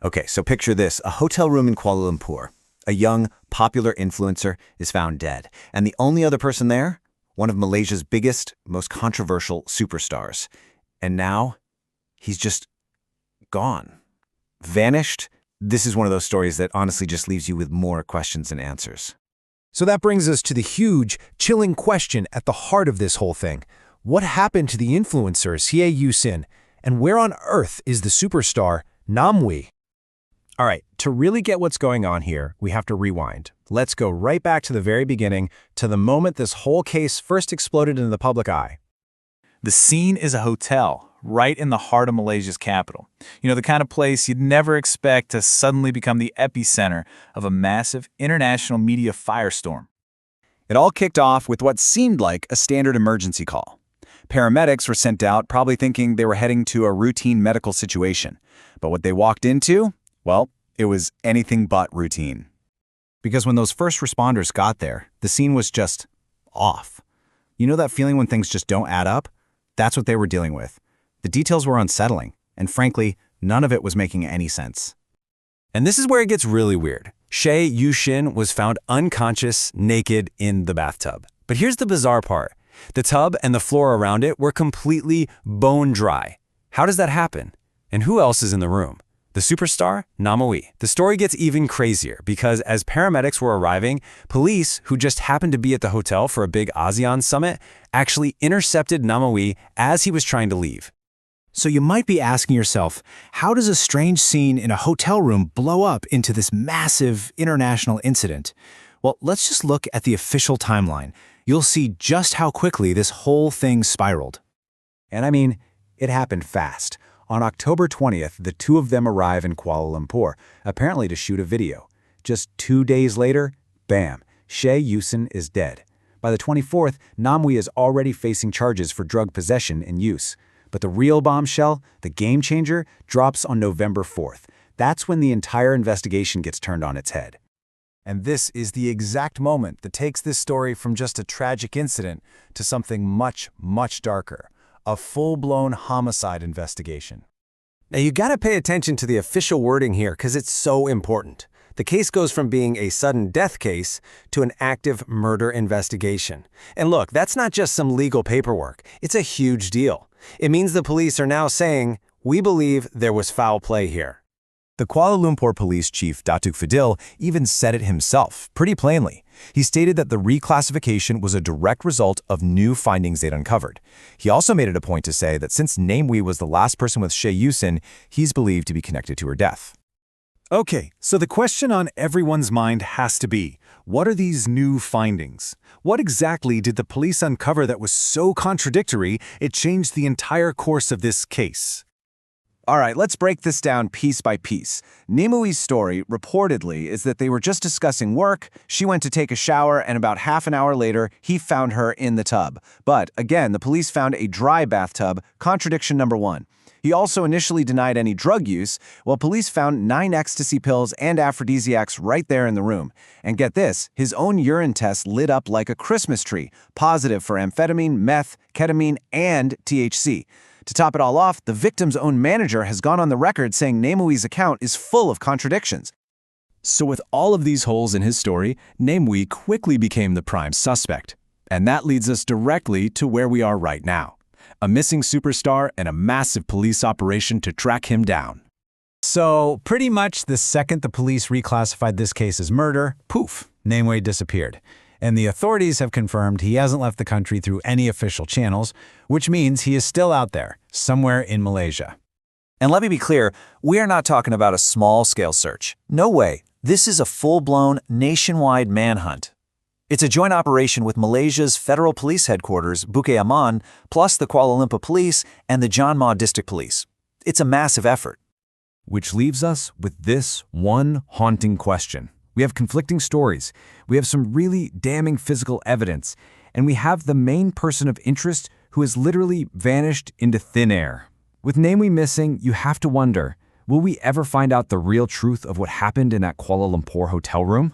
Okay, so picture this, a hotel room in Kuala Lumpur. A young, popular influencer is found dead. And the only other person there? One of Malaysia's biggest, most controversial superstars. And now, he's just gone. Vanished? This is one of those stories that honestly just leaves you with more questions than answers. So that brings us to the huge, chilling question at the heart of this whole thing. What happened to the influencer Xie You Xin? And where on earth is the superstar Namewee? All right, to really get what's going on here, we have to rewind. Let's go right back to the very beginning, to the moment this whole case first exploded into the public eye. The scene is a hotel, right in the heart of Malaysia's capital. You know, the kind of place you'd never expect to suddenly become the epicenter of a massive international media firestorm. It all kicked off with what seemed like a standard emergency call. Paramedics were sent out, probably thinking they were heading to a routine medical situation. But what they walked into? Well, it was anything but routine. Because when those first responders got there, the scene was just off. You know that feeling when things just don't add up? That's what they were dealing with. The details were unsettling, and frankly, none of it was making any sense. And this is where it gets really weird. Xie You Xin was found unconscious, naked in the bathtub. But here's the bizarre part. The tub and the floor around it were completely bone dry. How does that happen? And who else is in the room? The superstar, Namewee. The story gets even crazier because as paramedics were arriving, police, who just happened to be at the hotel for a big ASEAN summit, actually intercepted Namewee as he was trying to leave. So you might be asking yourself, how does a strange scene in a hotel room blow up into this massive international incident? Well, let's just look at the official timeline. You'll see just how quickly this whole thing spiraled. And I mean, it happened fast. On October 20th, the two of them arrive in Kuala Lumpur, apparently to shoot a video. Just 2 days later, bam, Xie You Xin is dead. By the 24th, Namewee is already facing charges for drug possession and use. But the real bombshell, the game changer, drops on November 4th. That's when the entire investigation gets turned on its head. And this is the exact moment that takes this story from just a tragic incident to something much, much darker. A full-blown homicide investigation. Now you gotta pay attention to the official wording here because it's so important. The case goes from being a sudden death case to an active murder investigation. And look, that's not just some legal paperwork. It's a huge deal. It means the police are now saying, we believe there was foul play here. The Kuala Lumpur police chief, Datuk Fadil, even said it himself, pretty plainly. He stated that the reclassification was a direct result of new findings they'd uncovered. He also made it a point to say that since Namewee was the last person with Xie You Xin, he's believed to be connected to her death. Okay, so the question on everyone's mind has to be, what are these new findings? What exactly did the police uncover that was so contradictory it changed the entire course of this case? All right, let's break this down piece by piece. Namewee's story, reportedly, is that they were just discussing work, she went to take a shower, and about half an hour later, he found her in the tub. But, again, the police found a dry bathtub, contradiction number 1. He also initially denied any drug use, while police found 9 ecstasy pills and aphrodisiacs right there in the room. And get this, his own urine test lit up like a Christmas tree, positive for amphetamine, meth, ketamine, and THC. To top it all off, the victim's own manager has gone on the record saying Namewee's account is full of contradictions. So with all of these holes in his story, Namewee quickly became the prime suspect. And that leads us directly to where we are right now. A missing superstar and a massive police operation to track him down. So pretty much the second the police reclassified this case as murder, poof, Namewee disappeared. And the authorities have confirmed he hasn't left the country through any official channels, which means he is still out there, somewhere in Malaysia. And let me be clear, we are not talking about a small-scale search. No way. This is a full-blown, nationwide manhunt. It's a joint operation with Malaysia's Federal Police Headquarters, Bukit Aman, plus the Kuala Lumpur Police and the John Maw District Police. It's a massive effort. Which leaves us with this one haunting question. We have conflicting stories, we have some really damning physical evidence, and we have the main person of interest who has literally vanished into thin air. With Namewee missing, you have to wonder, will we ever find out the real truth of what happened in that Kuala Lumpur hotel room?